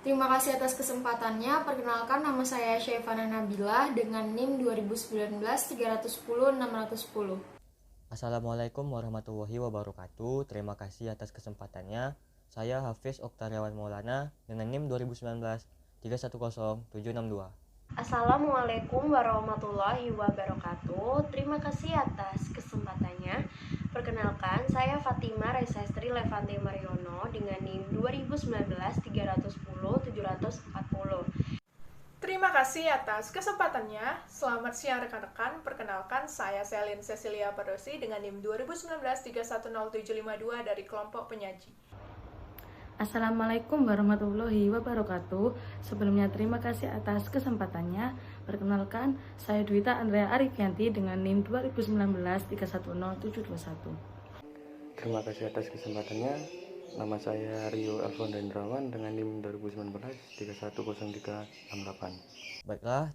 Terima kasih atas kesempatannya. Perkenalkan, nama saya Syaifana Nabila dengan NIM 2019-310-610. Assalamualaikum warahmatullahi wabarakatuh. Terima kasih atas kesempatannya. Saya Hafiz Oktariawan Maulana dengan NIM 2019-310762. Assalamualaikum warahmatullahi wabarakatuh. Terima kasih atas kesempatannya. Perkenalkan, saya Fatima Raisastri Levante Mariono dengan NIM 2019-310-740. Terima kasih atas kesempatannya. Selamat siang rekan-rekan. Perkenalkan, saya Selin Cecilia Padosi dengan NIM 2019-310752 dari kelompok penyaji. Assalamualaikum warahmatullahi wabarakatuh. Sebelumnya terima kasih atas kesempatannya. Perkenalkan, saya Dwita Andrea Arifianti dengan NIM 2019-310721. Terima kasih atas kesempatannya. Nama saya Rio Alfon Dendrawan dengan NIM 2019-310368. Baiklah,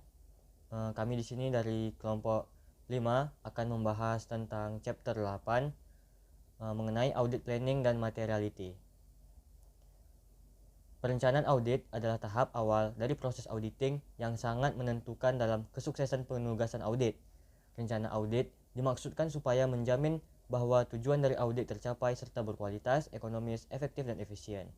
kami di sini dari kelompok 5 akan membahas tentang chapter 8 mengenai audit planning dan materiality. Perencanaan audit adalah tahap awal dari proses auditing yang sangat menentukan dalam kesuksesan penugasan audit. Rencana audit dimaksudkan supaya menjamin bahwa tujuan dari audit tercapai serta berkualitas, ekonomis, efektif, dan efisien.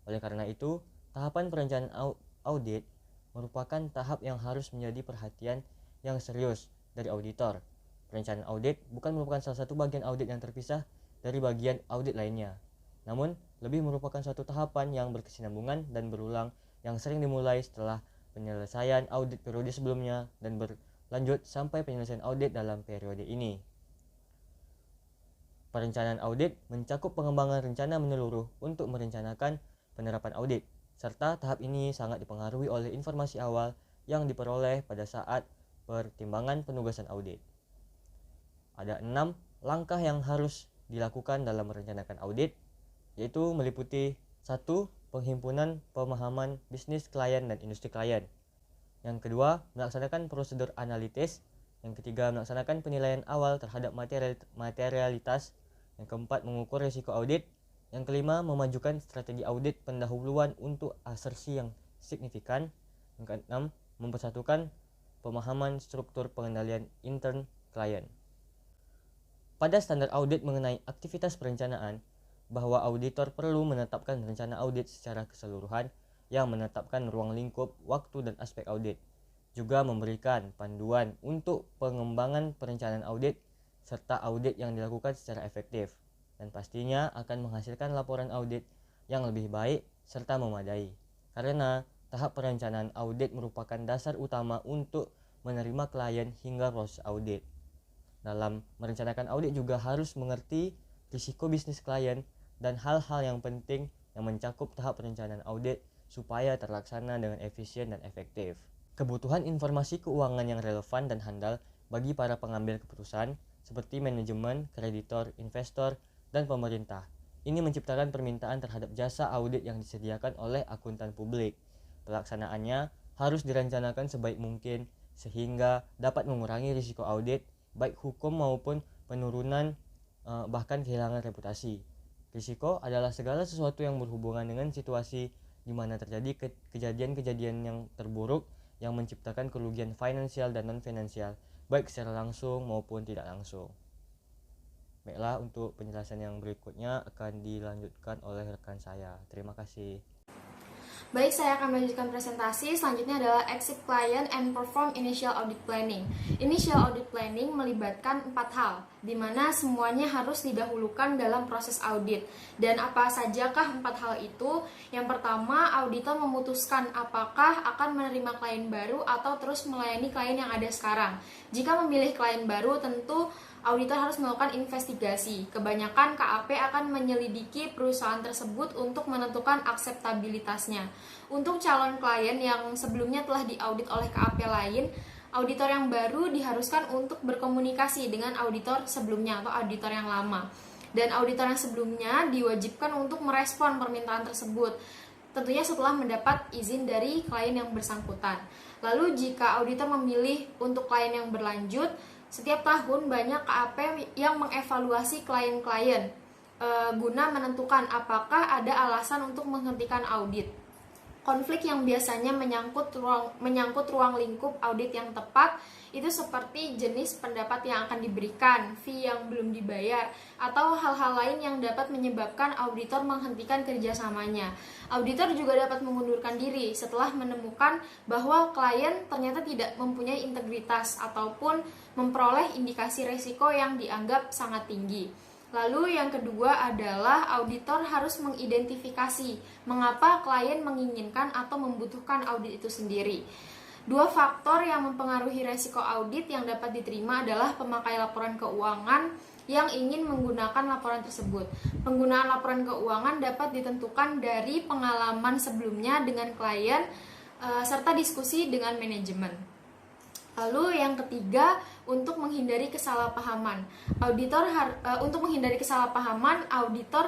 Oleh karena itu, tahapan perencanaan audit merupakan tahap yang harus menjadi perhatian yang serius dari auditor. Perencanaan audit bukan merupakan salah satu bagian audit yang terpisah dari bagian audit lainnya, namun lebih merupakan suatu tahapan yang berkesinambungan dan berulang yang sering dimulai setelah penyelesaian audit periode sebelumnya dan berlanjut sampai penyelesaian audit dalam periode ini. Perencanaan audit mencakup pengembangan rencana menyeluruh untuk merencanakan penerapan audit, serta tahap ini sangat dipengaruhi oleh informasi awal yang diperoleh pada saat pertimbangan penugasan audit. Ada 6 langkah yang harus dilakukan dalam merencanakan audit, yaitu meliputi 1. Penghimpunan pemahaman bisnis klien dan industri klien. Yang kedua, melaksanakan prosedur analitis. Yang ketiga, melaksanakan penilaian awal terhadap materialitas. Yang keempat, mengukur risiko audit. Yang kelima, memajukan strategi audit pendahuluan untuk asersi yang signifikan. Yang keenam, mempersatukan pemahaman struktur pengendalian intern klien. Pada standar audit mengenai aktivitas perencanaan, bahwa auditor perlu menetapkan rencana audit secara keseluruhan yang menetapkan ruang lingkup, waktu, dan aspek audit. Juga memberikan panduan untuk pengembangan perencanaan audit serta audit yang dilakukan secara efektif, dan pastinya akan menghasilkan laporan audit yang lebih baik serta memadai. Karena tahap perencanaan audit merupakan dasar utama untuk menerima klien hingga proses audit. Dalam merencanakan audit juga harus mengerti risiko bisnis klien dan hal-hal yang penting yang mencakup tahap perencanaan audit supaya terlaksana dengan efisien dan efektif. Kebutuhan informasi keuangan yang relevan dan handal bagi para pengambil keputusan seperti manajemen, kreditor, investor, dan pemerintah. Ini menciptakan permintaan terhadap jasa audit yang disediakan oleh akuntan publik. Pelaksanaannya harus direncanakan sebaik mungkin sehingga dapat mengurangi risiko audit, baik hukum maupun penurunan bahkan kehilangan reputasi. Risiko adalah segala sesuatu yang berhubungan dengan situasi di mana terjadi kejadian-kejadian yang terburuk yang menciptakan kerugian finansial dan non-finansial, baik secara langsung maupun tidak langsung. Baiklah, untuk penjelasan yang berikutnya akan dilanjutkan oleh rekan saya. Terima kasih. Baik, saya akan melanjutkan presentasi. Selanjutnya adalah Exit Client and Perform Initial Audit Planning. Initial Audit Planning melibatkan 4 hal, di mana semuanya harus didahulukan dalam proses audit. Dan apa sajakah 4 hal itu? Yang pertama, auditor memutuskan apakah akan menerima klien baru atau terus melayani klien yang ada sekarang. Jika memilih klien baru, tentu auditor harus melakukan investigasi. Kebanyakan KAP akan menyelidiki perusahaan tersebut untuk menentukan akseptabilitasnya. Untuk calon klien yang sebelumnya telah diaudit oleh KAP lain, auditor yang baru diharuskan untuk berkomunikasi dengan auditor sebelumnya atau auditor yang lama. Dan auditor yang sebelumnya diwajibkan untuk merespon permintaan tersebut, tentunya setelah mendapat izin dari klien yang bersangkutan. Lalu jika auditor memilih untuk klien yang berlanjut, setiap tahun banyak KAP yang mengevaluasi klien-klien guna menentukan apakah ada alasan untuk menghentikan audit. Konflik yang biasanya menyangkut ruang lingkup audit yang tepat itu seperti jenis pendapat yang akan diberikan, fee yang belum dibayar, atau hal-hal lain yang dapat menyebabkan auditor menghentikan kerjasamanya. Auditor juga dapat mengundurkan diri setelah menemukan bahwa klien ternyata tidak mempunyai integritas ataupun memperoleh indikasi risiko yang dianggap sangat tinggi. Lalu yang kedua adalah auditor harus mengidentifikasi mengapa klien menginginkan atau membutuhkan audit itu sendiri. Dua faktor yang mempengaruhi resiko audit yang dapat diterima adalah pemakai laporan keuangan yang ingin menggunakan laporan tersebut. Penggunaan laporan keuangan dapat ditentukan dari pengalaman sebelumnya dengan klien serta diskusi dengan manajemen. Lalu yang ketiga, untuk menghindari kesalahpahaman. Auditor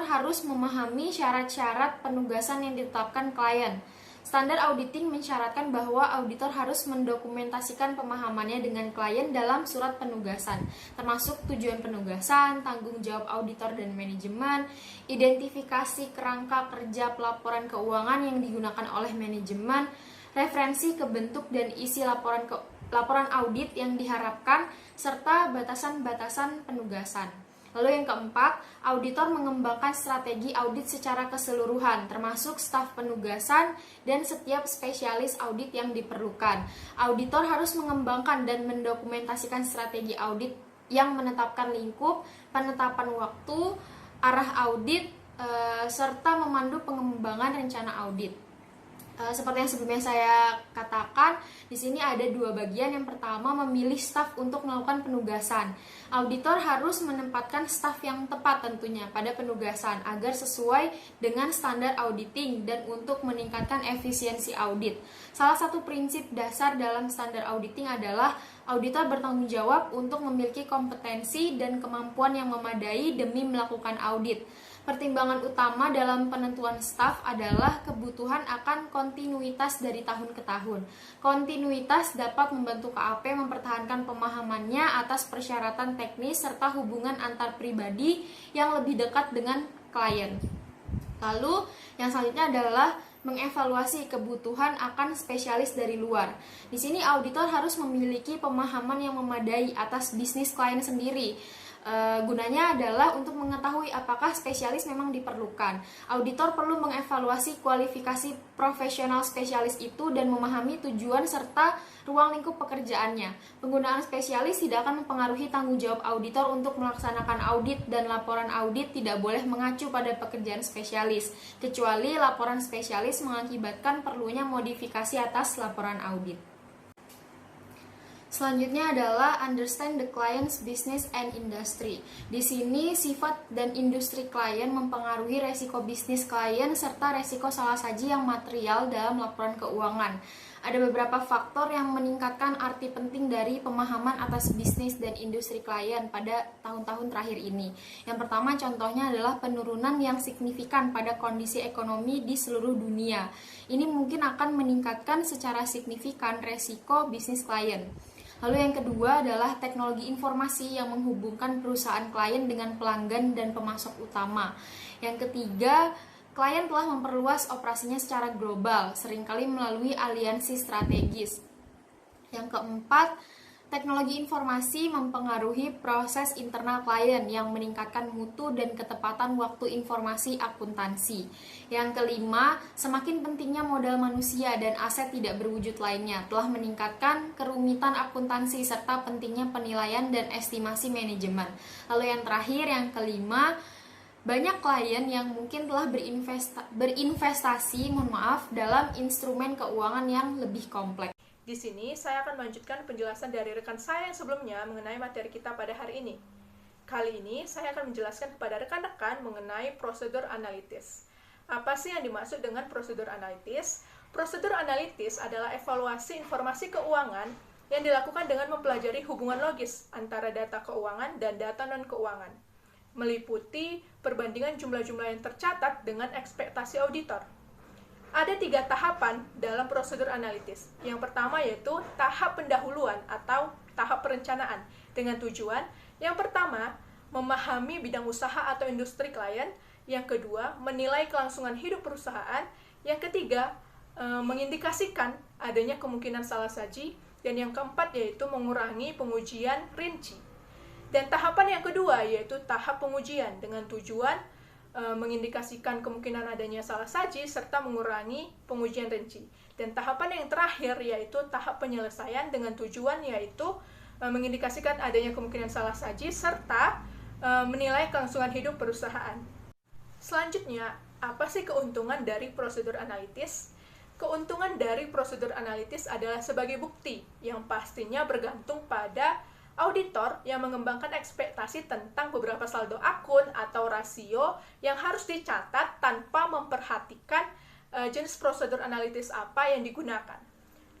harus memahami syarat-syarat penugasan yang ditetapkan klien. Standar auditing mensyaratkan bahwa auditor harus mendokumentasikan pemahamannya dengan klien dalam surat penugasan, termasuk tujuan penugasan, tanggung jawab auditor dan manajemen, identifikasi kerangka kerja pelaporan keuangan yang digunakan oleh manajemen, referensi ke bentuk dan isi laporan audit yang diharapkan, serta batasan-batasan penugasan. Lalu yang keempat, auditor mengembangkan strategi audit secara keseluruhan, termasuk staf penugasan dan setiap spesialis audit yang diperlukan. Auditor harus mengembangkan dan mendokumentasikan strategi audit yang menetapkan lingkup, penetapan waktu, arah audit, serta memandu pengembangan rencana audit. Seperti yang sebelumnya saya katakan, di sini ada dua bagian. Yang pertama, memilih staf untuk melakukan penugasan. Auditor harus menempatkan staf yang tepat tentunya pada penugasan agar sesuai dengan standar auditing dan untuk meningkatkan efisiensi audit. Salah satu prinsip dasar dalam standar auditing adalah auditor bertanggung jawab untuk memiliki kompetensi dan kemampuan yang memadai demi melakukan audit. Pertimbangan utama dalam penentuan staf adalah kebutuhan akan kontinuitas dari tahun ke tahun. Kontinuitas dapat membantu KAP mempertahankan pemahamannya atas persyaratan teknis serta hubungan antar pribadi yang lebih dekat dengan klien. Lalu, yang selanjutnya adalah mengevaluasi kebutuhan akan spesialis dari luar. Di sini auditor harus memiliki pemahaman yang memadai atas bisnis klien sendiri. Gunanya adalah untuk mengetahui apakah spesialis memang diperlukan. Auditor perlu mengevaluasi kualifikasi profesional spesialis itu dan memahami tujuan serta ruang lingkup pekerjaannya. Penggunaan spesialis tidak akan mempengaruhi tanggung jawab auditor untuk melaksanakan audit, dan laporan audit tidak boleh mengacu pada pekerjaan spesialis, kecuali laporan spesialis mengakibatkan perlunya modifikasi atas laporan audit. Selanjutnya adalah understand the client's business and industry. Di sini sifat dan industri klien mempengaruhi resiko bisnis klien serta resiko salah saji yang material dalam laporan keuangan. Ada beberapa faktor yang meningkatkan arti penting dari pemahaman atas bisnis dan industri klien pada tahun-tahun terakhir ini. Yang pertama contohnya adalah penurunan yang signifikan pada kondisi ekonomi di seluruh dunia. Ini mungkin akan meningkatkan secara signifikan resiko bisnis klien. Lalu yang kedua adalah teknologi informasi yang menghubungkan perusahaan klien dengan pelanggan dan pemasok utama. Yang ketiga, klien telah memperluas operasinya secara global, seringkali melalui aliansi strategis. Yang keempat, teknologi informasi mempengaruhi proses internal klien yang meningkatkan mutu dan ketepatan waktu informasi akuntansi. Yang kelima, semakin pentingnya modal manusia dan aset tidak berwujud lainnya telah meningkatkan kerumitan akuntansi serta pentingnya penilaian dan estimasi manajemen. Lalu yang terakhir, yang kelima, banyak klien yang mungkin telah berinvestasi dalam instrumen keuangan yang lebih kompleks. Di sini, saya akan melanjutkan penjelasan dari rekan saya yang sebelumnya mengenai materi kita pada hari ini. Kali ini, saya akan menjelaskan kepada rekan-rekan mengenai prosedur analitis. Apa sih yang dimaksud dengan prosedur analitis? Prosedur analitis adalah evaluasi informasi keuangan yang dilakukan dengan mempelajari hubungan logis antara data keuangan dan data non-keuangan, meliputi perbandingan jumlah-jumlah yang tercatat dengan ekspektasi auditor. Ada 3 tahapan dalam prosedur analitis. Yang pertama yaitu tahap pendahuluan atau tahap perencanaan dengan tujuan yang pertama, memahami bidang usaha atau industri klien. Yang kedua, menilai kelangsungan hidup perusahaan. Yang ketiga, mengindikasikan adanya kemungkinan salah saji, dan yang keempat yaitu mengurangi pengujian rinci. Dan tahapan yang kedua yaitu tahap pengujian dengan tujuan mengindikasikan kemungkinan adanya salah saji serta mengurangi pengujian rinci. Dan tahapan yang terakhir yaitu tahap penyelesaian dengan tujuan yaitu mengindikasikan adanya kemungkinan salah saji serta menilai kelangsungan hidup perusahaan. Selanjutnya, apa sih keuntungan dari prosedur analitis? Keuntungan dari prosedur analitis adalah sebagai bukti yang pastinya bergantung pada auditor yang mengembangkan ekspektasi tentang beberapa saldo akun atau rasio yang harus dicatat tanpa memperhatikan jenis prosedur analitis apa yang digunakan.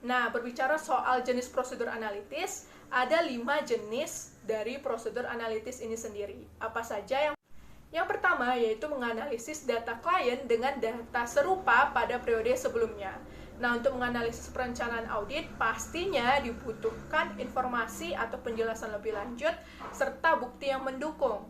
Nah, berbicara soal jenis prosedur analitis, ada 5 jenis dari prosedur analitis ini sendiri. Apa saja? Yang pertama yaitu menganalisis data klien dengan data serupa pada periode sebelumnya. Nah, untuk menganalisis perencanaan audit, pastinya dibutuhkan informasi atau penjelasan lebih lanjut serta bukti yang mendukung,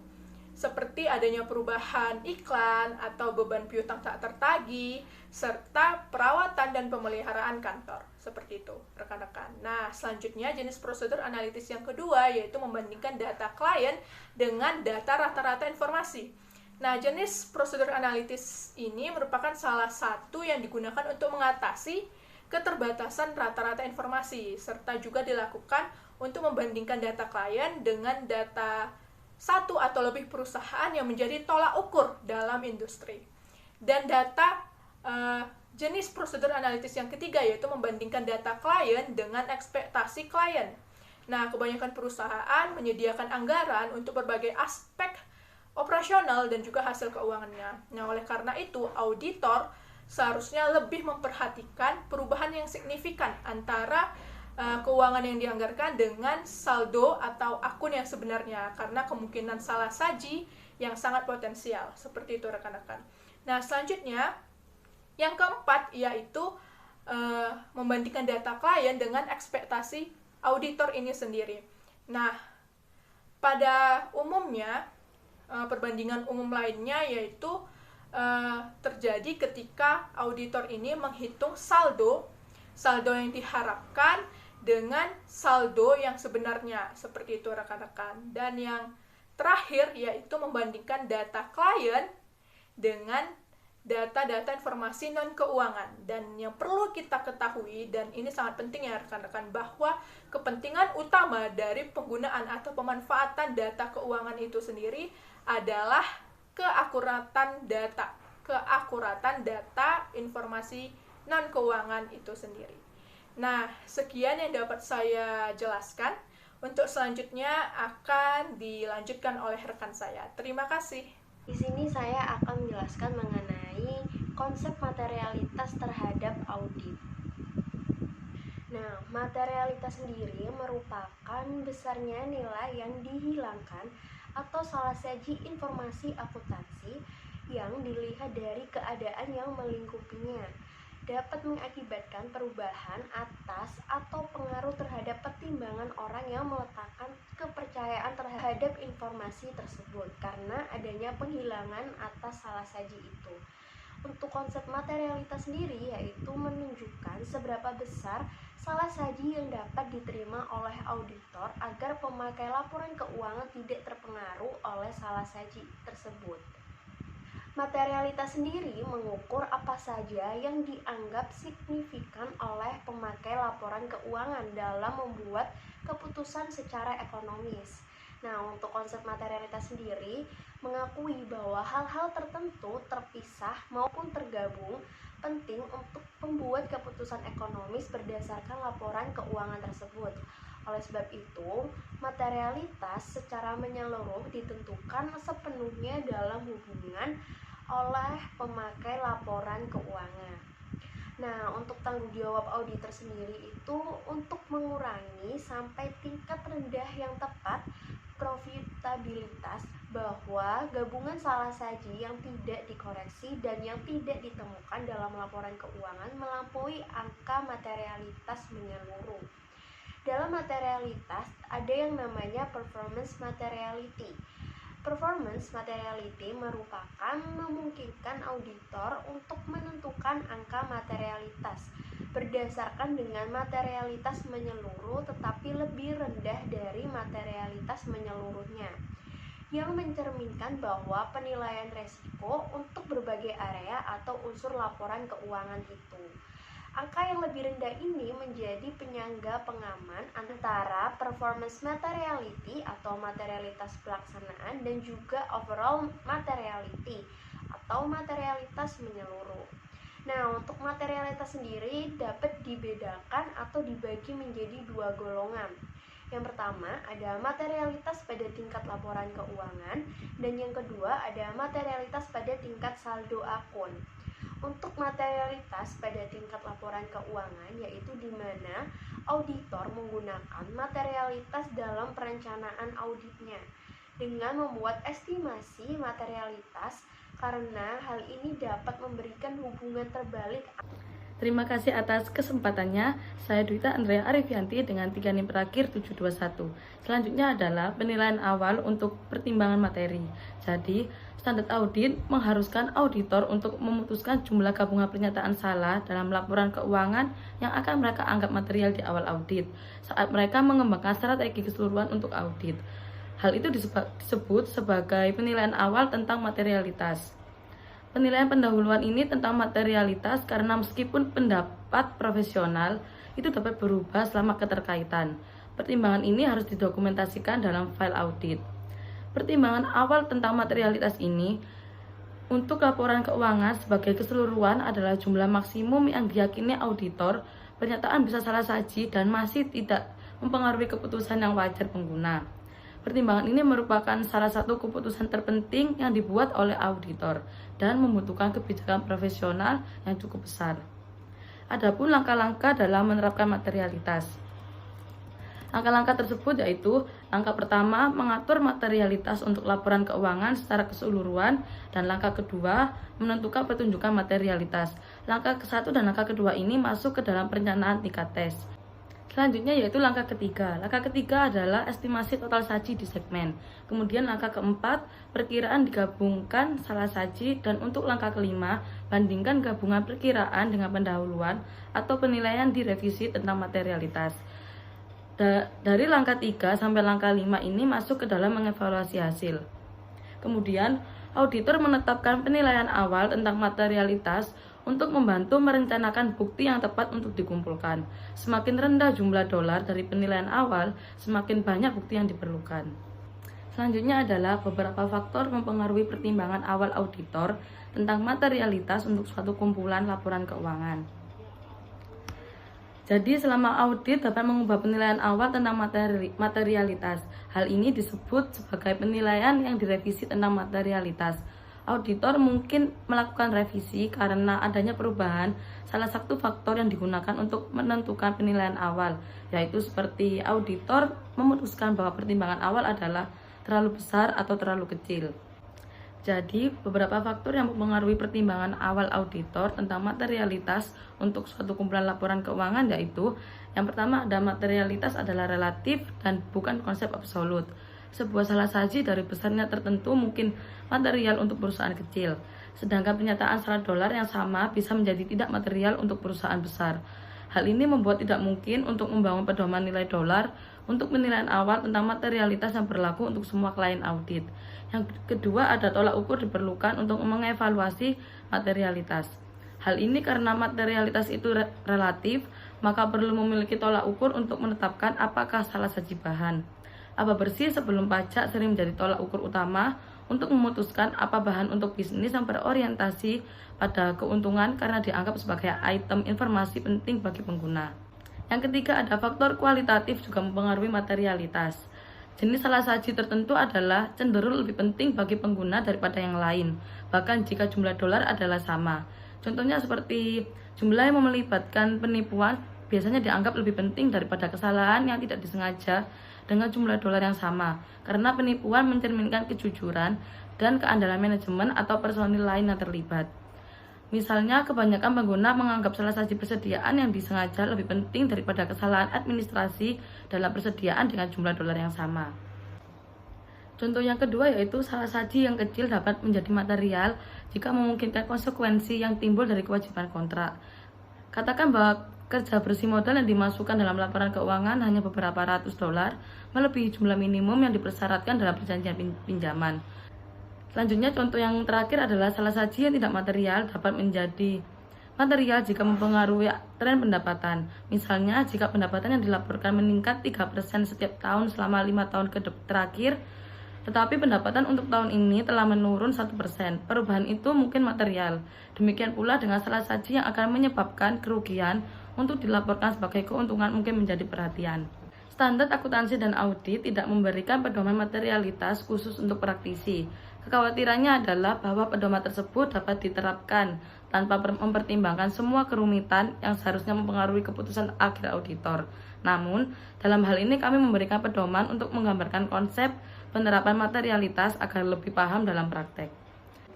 seperti adanya perubahan iklan atau beban piutang tak tertagih, serta perawatan dan pemeliharaan kantor. Seperti itu, rekan-rekan. Nah, selanjutnya jenis prosedur analitis yang kedua yaitu membandingkan data klien dengan data rata-rata informasi. Nah, jenis prosedur analitis ini merupakan salah satu yang digunakan untuk mengatasi keterbatasan rata-rata informasi, serta juga dilakukan untuk membandingkan data klien dengan data satu atau lebih perusahaan yang menjadi tolak ukur dalam industri. Dan data jenis prosedur analitis yang ketiga yaitu membandingkan data klien dengan ekspektasi klien. Nah, kebanyakan perusahaan menyediakan anggaran untuk berbagai aspek operasional dan juga hasil keuangannya. Nah, oleh karena itu, auditor seharusnya lebih memperhatikan perubahan yang signifikan antara keuangan yang dianggarkan dengan saldo atau akun yang sebenarnya, karena kemungkinan salah saji yang sangat potensial. Seperti itu, rekan-rekan. Nah, selanjutnya, yang keempat yaitu membandingkan data klien dengan ekspektasi auditor ini sendiri. Nah, pada umumnya, perbandingan umum lainnya yaitu terjadi ketika auditor ini menghitung saldo yang diharapkan dengan saldo yang sebenarnya. Seperti itu, rekan-rekan. Dan yang terakhir yaitu membandingkan data klien dengan data-data informasi non-keuangan. Dan yang perlu kita ketahui, dan ini sangat penting ya rekan-rekan, bahwa kepentingan utama dari penggunaan atau pemanfaatan data keuangan itu sendiri adalah keakuratan data informasi non-keuangan itu sendiri. Nah, sekian yang dapat saya jelaskan. Untuk selanjutnya akan dilanjutkan oleh rekan saya. Terima kasih. Di sini saya akan menjelaskan mengenai konsep materialitas terhadap audit. Nah, materialitas sendiri merupakan besarnya nilai yang dihilangkan atau salah saji informasi akuntansi yang dilihat dari keadaan yang melingkupinya, dapat mengakibatkan perubahan atas atau pengaruh terhadap pertimbangan orang yang meletakkan kepercayaan terhadap informasi tersebut karena adanya penghilangan atas salah saji itu. Untuk konsep materialitas sendiri yaitu menunjukkan seberapa besar salah saji yang dapat diterima oleh auditor agar pemakai laporan keuangan tidak terpengaruh oleh salah saji tersebut. Materialitas sendiri mengukur apa saja yang dianggap signifikan oleh pemakai laporan keuangan dalam membuat keputusan secara ekonomis. Nah, untuk konsep materialitas sendiri mengakui bahwa hal-hal tertentu terpisah maupun tergabung penting untuk membuat keputusan ekonomis berdasarkan laporan keuangan tersebut. Oleh sebab itu, materialitas secara menyeluruh ditentukan sepenuhnya dalam hubungan oleh pemakai laporan keuangan. Nah, untuk tanggung jawab auditor sendiri itu untuk mengurangi sampai tingkat rendah yang tepat profitabilitas bahwa gabungan salah saji yang tidak dikoreksi dan yang tidak ditemukan dalam laporan keuangan melampaui angka materialitas menyeluruh. Dalam materialitas ada yang namanya performance materiality. Performance materiality merupakan memungkinkan auditor untuk menentukan angka materialitas berdasarkan dengan materialitas menyeluruh tetapi lebih rendah dari materialitas menyeluruhnya, yang mencerminkan bahwa penilaian resiko untuk berbagai area atau unsur laporan keuangan itu. Angka yang lebih rendah ini menjadi penyangga pengaman antara performance materiality atau materialitas pelaksanaan dan juga overall materiality atau materialitas menyeluruh. Nah, untuk materialitas sendiri dapat dibedakan atau dibagi menjadi dua golongan. Yang pertama ada materialitas pada tingkat laporan keuangan dan yang kedua ada materialitas pada tingkat saldo akun. Untuk materialitas pada tingkat laporan keuangan yaitu di mana auditor menggunakan materialitas dalam perencanaan auditnya dengan membuat estimasi materialitas karena hal ini dapat memberikan hubungan terbalik. Terima kasih atas kesempatannya. Saya Dwita Andrea Arifianti dengan 3 NIM terakhir 721. Selanjutnya adalah penilaian awal untuk pertimbangan materi. Jadi, standar audit mengharuskan auditor untuk memutuskan jumlah gabungan pernyataan salah dalam laporan keuangan yang akan mereka anggap material di awal audit saat mereka mengembangkan strategi keseluruhan untuk audit. Hal itu disebut sebagai penilaian awal tentang materialitas. Penilaian pendahuluan ini tentang materialitas karena meskipun pendapat profesional itu dapat berubah selama keterkaitan. Pertimbangan ini harus didokumentasikan dalam file audit. Pertimbangan awal tentang materialitas ini untuk laporan keuangan sebagai keseluruhan adalah jumlah maksimum yang diyakini auditor pernyataan bisa salah saji dan masih tidak mempengaruhi keputusan yang wajar pengguna. Pertimbangan ini merupakan salah satu keputusan terpenting yang dibuat oleh auditor dan membutuhkan kebijakan profesional yang cukup besar. Adapun langkah-langkah dalam menerapkan materialitas. Langkah-langkah tersebut yaitu langkah pertama mengatur materialitas untuk laporan keuangan secara keseluruhan dan langkah kedua menentukan pertunjukan materialitas. Langkah ke-1 dan langkah kedua ini masuk ke dalam perencanaan tingkat tes. Selanjutnya yaitu langkah ketiga. Langkah ketiga adalah estimasi total saji di segmen. Kemudian langkah keempat, perkiraan digabungkan salah saji. Dan untuk langkah kelima, bandingkan gabungan perkiraan dengan pendahuluan atau penilaian direvisi tentang materialitas. Dari langkah 3 sampai langkah 5 ini masuk ke dalam mengevaluasi hasil. Kemudian, auditor menetapkan penilaian awal tentang materialitas untuk membantu merencanakan bukti yang tepat untuk dikumpulkan. Semakin rendah jumlah dolar dari penilaian awal, semakin banyak bukti yang diperlukan. Selanjutnya adalah beberapa faktor mempengaruhi pertimbangan awal auditor tentang materialitas untuk suatu kumpulan laporan keuangan. Jadi selama audit dapat mengubah penilaian awal tentang materialitas. Hal ini disebut sebagai penilaian yang direvisi tentang materialitas. Auditor mungkin melakukan revisi karena adanya perubahan salah satu faktor yang digunakan untuk menentukan penilaian awal, yaitu seperti auditor memutuskan bahwa pertimbangan awal adalah terlalu besar atau terlalu kecil. Jadi, beberapa faktor yang mempengaruhi pertimbangan awal auditor tentang materialitas untuk suatu kumpulan laporan keuangan yaitu yang pertama ada materialitas adalah relatif dan bukan konsep absolut. Sebuah salah saji dari besarnya tertentu mungkin material untuk perusahaan kecil, sedangkan pernyataan salah dolar yang sama bisa menjadi tidak material untuk perusahaan besar. Hal ini membuat tidak mungkin untuk membangun pedoman nilai dolar untuk penilaian awal tentang materialitas yang berlaku untuk semua klien audit. Yang kedua, ada tolak ukur diperlukan untuk mengevaluasi materialitas. Hal ini karena materialitas itu relatif, maka perlu memiliki tolak ukur untuk menetapkan apakah salah saji bahan. Aba bersih sebelum pajak sering menjadi tolak ukur utama untuk memutuskan apa bahan untuk bisnis yang berorientasi pada keuntungan karena dianggap sebagai item informasi penting bagi pengguna. Yang ketiga, ada faktor kualitatif juga mempengaruhi materialitas. Jenis salah saji tertentu adalah cenderung lebih penting bagi pengguna daripada yang lain, bahkan jika jumlah dolar adalah sama. Contohnya seperti jumlah yang melibatkan penipuan biasanya dianggap lebih penting daripada kesalahan yang tidak disengaja dengan jumlah dolar yang sama, karena penipuan mencerminkan kejujuran dan keandalan manajemen atau personil lain yang terlibat. Misalnya, kebanyakan pengguna menganggap salah saji persediaan yang disengaja lebih penting daripada kesalahan administrasi dalam persediaan dengan jumlah dolar yang sama. Contoh yang kedua yaitu salah saji yang kecil dapat menjadi material jika memungkinkan konsekuensi yang timbul dari kewajiban kontrak. Katakan bahwa kerja bersih modal yang dimasukkan dalam laporan keuangan hanya beberapa ratus dolar, melebihi jumlah minimum yang dipersyaratkan dalam perjanjian pinjaman. Selanjutnya, contoh yang terakhir adalah salah saji yang tidak material dapat menjadi material jika mempengaruhi tren pendapatan. Misalnya, jika pendapatan yang dilaporkan meningkat 3% setiap tahun selama 5 tahun terakhir, tetapi pendapatan untuk tahun ini telah menurun 1%. Perubahan itu mungkin material. Demikian pula dengan salah saji yang akan menyebabkan kerugian untuk dilaporkan sebagai keuntungan mungkin menjadi perhatian. Standar akuntansi dan audit tidak memberikan pedoman materialitas khusus untuk praktisi. Kekhawatirannya adalah bahwa pedoman tersebut dapat diterapkan tanpa mempertimbangkan semua kerumitan yang seharusnya mempengaruhi keputusan akhir auditor. Namun, dalam hal ini kami memberikan pedoman untuk menggambarkan konsep penerapan materialitas agar lebih paham dalam praktek.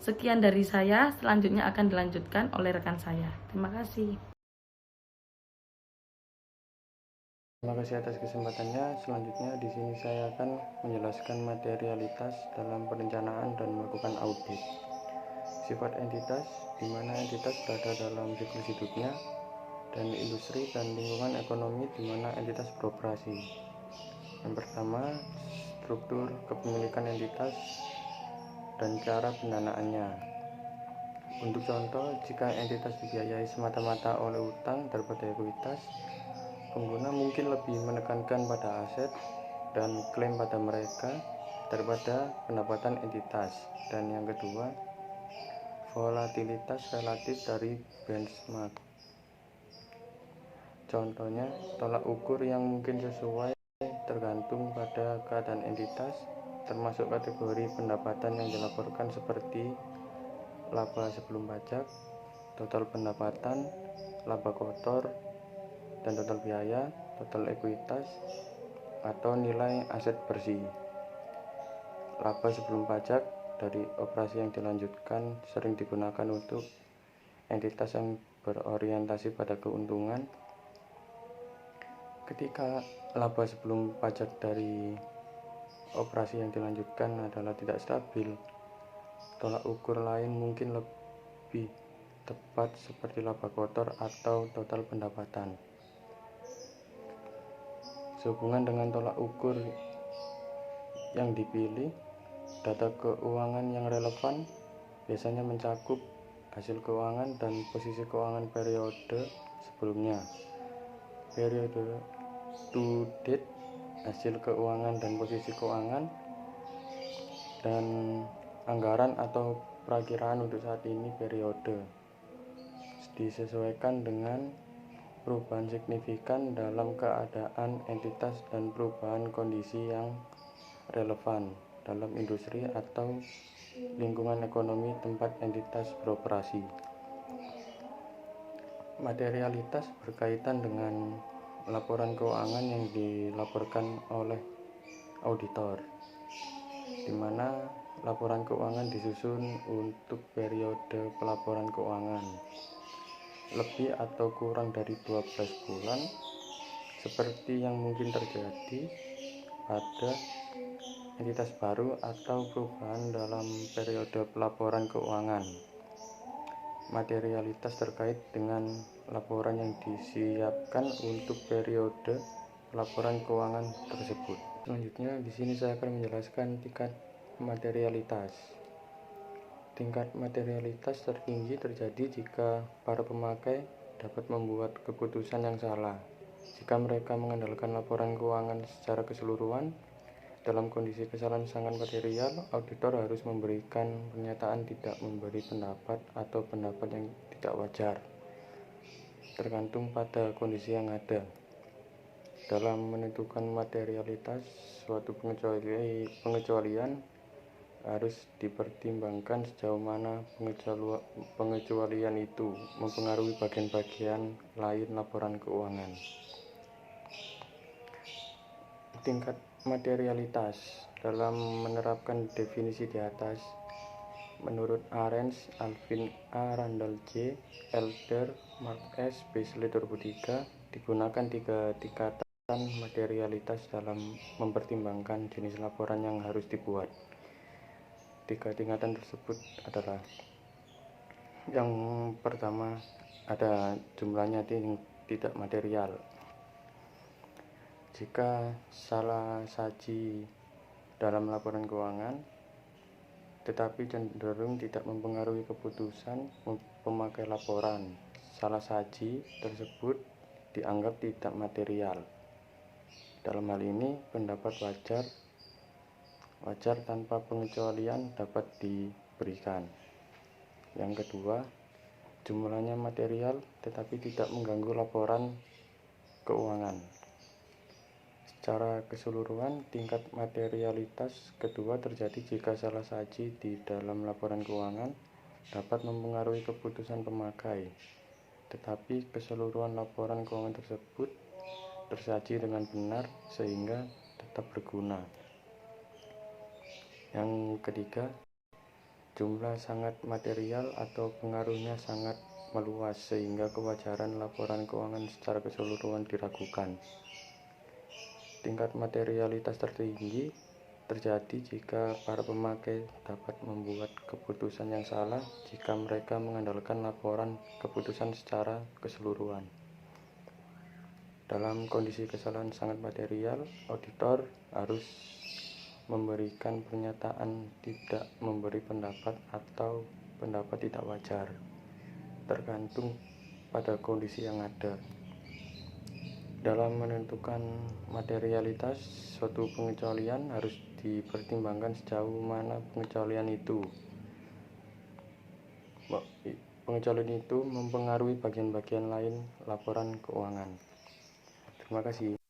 Sekian dari saya, selanjutnya akan dilanjutkan oleh rekan saya. Terima kasih. Terima kasih atas kesempatannya. Selanjutnya di sini saya akan menjelaskan materialitas dalam perencanaan dan melakukan audit. Sifat entitas, di mana entitas berada dalam siklus hidupnya, dan industri dan lingkungan ekonomi di mana entitas beroperasi. Yang pertama, struktur kepemilikan entitas dan cara pendanaannya. Untuk contoh, jika entitas dibiayai semata-mata oleh utang daripada ekuitas, pengguna mungkin lebih menekankan pada aset dan klaim pada mereka daripada pendapatan entitas. Dan yang kedua, volatilitas relatif dari benchmark. Contohnya, tolak ukur yang mungkin sesuai tergantung pada keadaan entitas, termasuk kategori pendapatan yang dilaporkan seperti laba sebelum pajak, total pendapatan, laba kotor, dan total biaya, total ekuitas, atau nilai aset bersih. Laba sebelum pajak dari operasi yang dilanjutkan sering digunakan untuk entitas yang berorientasi pada keuntungan. Ketika laba sebelum pajak dari operasi yang dilanjutkan adalah tidak stabil, tolak ukur lain mungkin lebih tepat seperti laba kotor atau total pendapatan. Sehubungan dengan tolak ukur yang dipilih, data keuangan yang relevan biasanya mencakup hasil keuangan dan posisi keuangan periode sebelumnya, periode to date, hasil keuangan dan posisi keuangan, dan anggaran atau perakiraan untuk saat ini periode, disesuaikan dengan perubahan signifikan dalam keadaan entitas dan perubahan kondisi yang relevan dalam industri atau lingkungan ekonomi tempat entitas beroperasi. Materialitas berkaitan dengan laporan keuangan yang dilaporkan oleh auditor, di mana laporan keuangan disusun untuk periode pelaporan keuangan lebih atau kurang dari 12 bulan, seperti yang mungkin terjadi pada entitas baru atau perubahan dalam periode pelaporan keuangan. Materialitas terkait dengan laporan yang disiapkan untuk periode pelaporan keuangan tersebut. Selanjutnya di sini saya akan menjelaskan tingkat materialitas. Tingkat materialitas tertinggi terjadi jika para pemakai dapat membuat keputusan yang salah. Jika mereka mengandalkan laporan keuangan secara keseluruhan, dalam kondisi kesalahan sangat material, auditor harus memberikan pernyataan tidak memberi pendapat atau pendapat yang tidak wajar, tergantung pada kondisi yang ada. Dalam menentukan materialitas, suatu pengecualian harus dipertimbangkan sejauh mana pengecualian itu mempengaruhi bagian-bagian lain laporan keuangan. Tingkat materialitas dalam menerapkan definisi di atas, menurut Arens, Alvin A. Randall J. Elder, Mark S. Beasley 2003, digunakan 3 tingkatan materialitas dalam mempertimbangkan jenis laporan yang harus dibuat. 3 tingkatan tersebut adalah: yang pertama, ada jumlahnya tidak material. Jika salah saji dalam laporan keuangan tetapi cenderung tidak mempengaruhi keputusan pemakai laporan, salah saji tersebut dianggap tidak material. Dalam hal ini, pendapat wajar tanpa pengecualian dapat diberikan. Yang kedua, jumlahnya material tetapi tidak mengganggu laporan keuangan. Secara keseluruhan, tingkat materialitas kedua terjadi jika salah saji di dalam laporan keuangan dapat mempengaruhi keputusan pemakai, tetapi keseluruhan laporan keuangan tersebut tersaji dengan benar sehingga tetap berguna. Yang ketiga, jumlah sangat material atau pengaruhnya sangat meluas sehingga kewajaran laporan keuangan secara keseluruhan diragukan. Tingkat materialitas tertinggi terjadi jika para pemakai dapat membuat keputusan yang salah jika mereka mengandalkan laporan keputusan secara keseluruhan. Dalam kondisi kesalahan sangat material, auditor harus memberikan pernyataan tidak memberi pendapat atau pendapat tidak wajar, tergantung pada kondisi yang ada. Dalam menentukan materialitas, suatu pengecualian harus dipertimbangkan sejauh mana pengecualian itu mempengaruhi bagian-bagian lain laporan keuangan. Terima kasih.